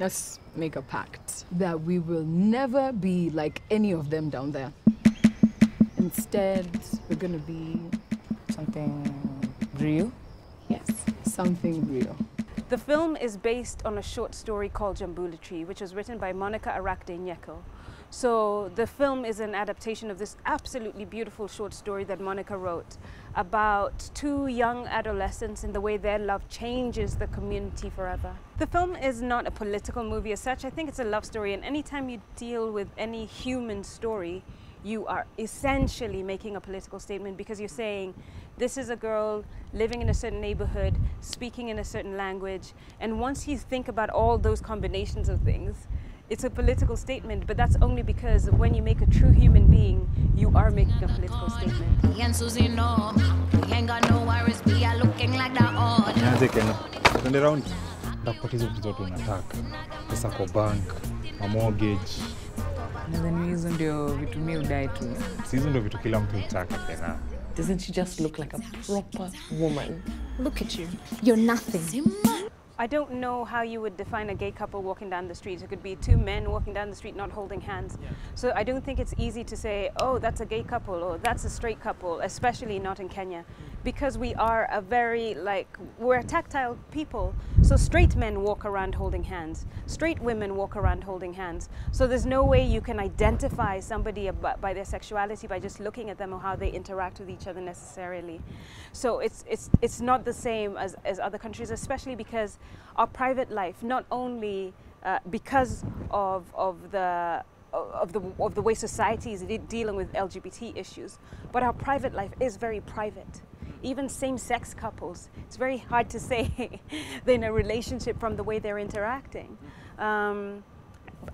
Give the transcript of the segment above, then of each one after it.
Let's make a pact that we will never be like any of them down there. Instead, we're gonna be... Something real? Yes, something real. The film is based on a short story called Jambula Tree, which was written by Monica Arakde Nyeko. So the film is an adaptation of this absolutely beautiful short story that Monica wrote about two young adolescents and the way their love changes the community forever. The film is not a political movie as such. I think it's a love story, and anytime you deal with any human story, you are essentially making a political statement, because you're saying this is a girl living in a certain neighborhood, speaking in a certain language, and once you think about all those combinations of things, it's a political statement, but that's only because when you make a true human being, you are making a political statement. Nadhani hizo ndio vitu mimi hudai tu. Hizo ndio vitu kila mtu hutaka tena. Doesn't she just look like a proper woman? Look at you. You're nothing. I don't know how you would define a gay couple walking down the street. It could be two men walking down the street not holding hands. So I don't think it's easy to say, oh, that's a gay couple or that's a straight couple, especially not in Kenya. Because we are a very, we're a tactile people. So straight men walk around holding hands. Straight women walk around holding hands. So there's no way you can identify somebody by their sexuality by just looking at them or how they interact with each other necessarily. So it's not the same as other countries, especially because our private life, not only because of the way society is dealing with LGBT issues, but our private life is very private. Even same-sex couples, it's very hard to say they're in a relationship from the way they're interacting,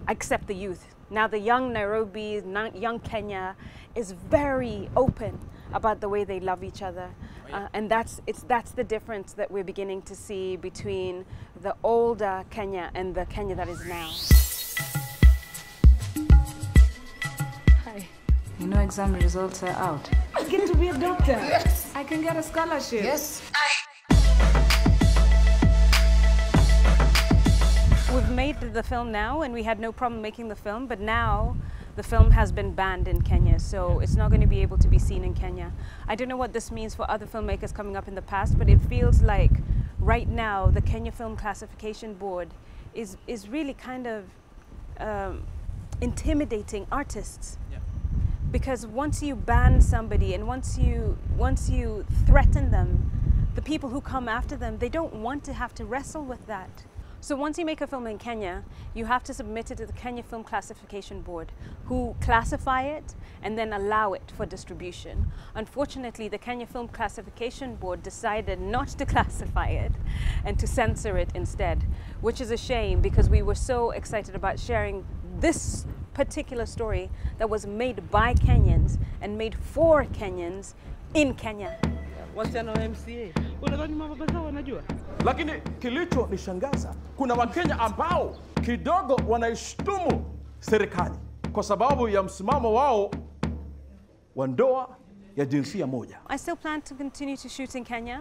except the youth. Now the young Nairobi, young Kenya is very open about the way they love each other. And that's the difference that we're beginning to see between the older Kenya and the Kenya that is now. Hi. You know exam results are out. I get to be a doctor. Yes. I can get a scholarship. Yes. We've made the film now, and we had no problem making the film, but now the film has been banned in Kenya, so it's not going to be able to be seen in Kenya. I don't know what this means for other filmmakers coming up in the past, but it feels like right now the Kenya Film Classification Board is really kind of intimidating artists. Because once you ban somebody and once you threaten them, the people who come after them, they don't want to have to wrestle with that. So once you make a film in Kenya, you have to submit it to the Kenya Film Classification Board, who classify it and then allow it for distribution. Unfortunately, the Kenya Film Classification Board decided not to classify it and to censor it instead, which is a shame because we were so excited about sharing this particular story that was made by Kenyans and made for Kenyans in Kenya. Wasichana wa MCA. Unadhani mababa zao wanajua? Lakini kilicho nishangaza, kuna Wakenya ambao kidogo wanaishtumu serikali kwa sababu ya msimamo wao wa ndoa ya jinsia moja. I still plan to continue to shoot in Kenya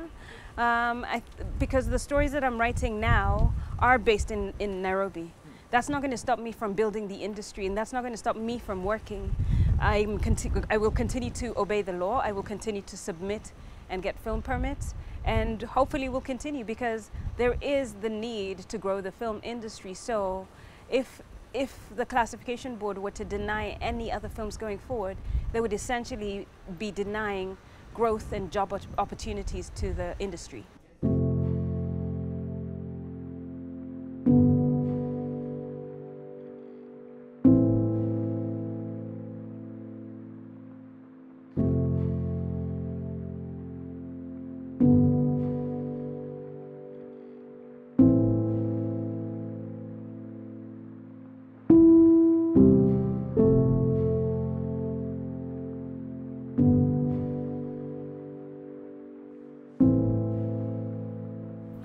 because the stories that I'm writing now are based in Nairobi. That's not going to stop me from building the industry, and that's not going to stop me from working. I will continue to obey the law. I will continue to submit and get film permits, and hopefully we'll continue because there is the need to grow the film industry. So if the classification board were to deny any other films going forward, they would essentially be denying growth and job opportunities to the industry.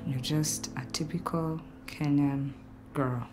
You're just a typical Kenyan girl.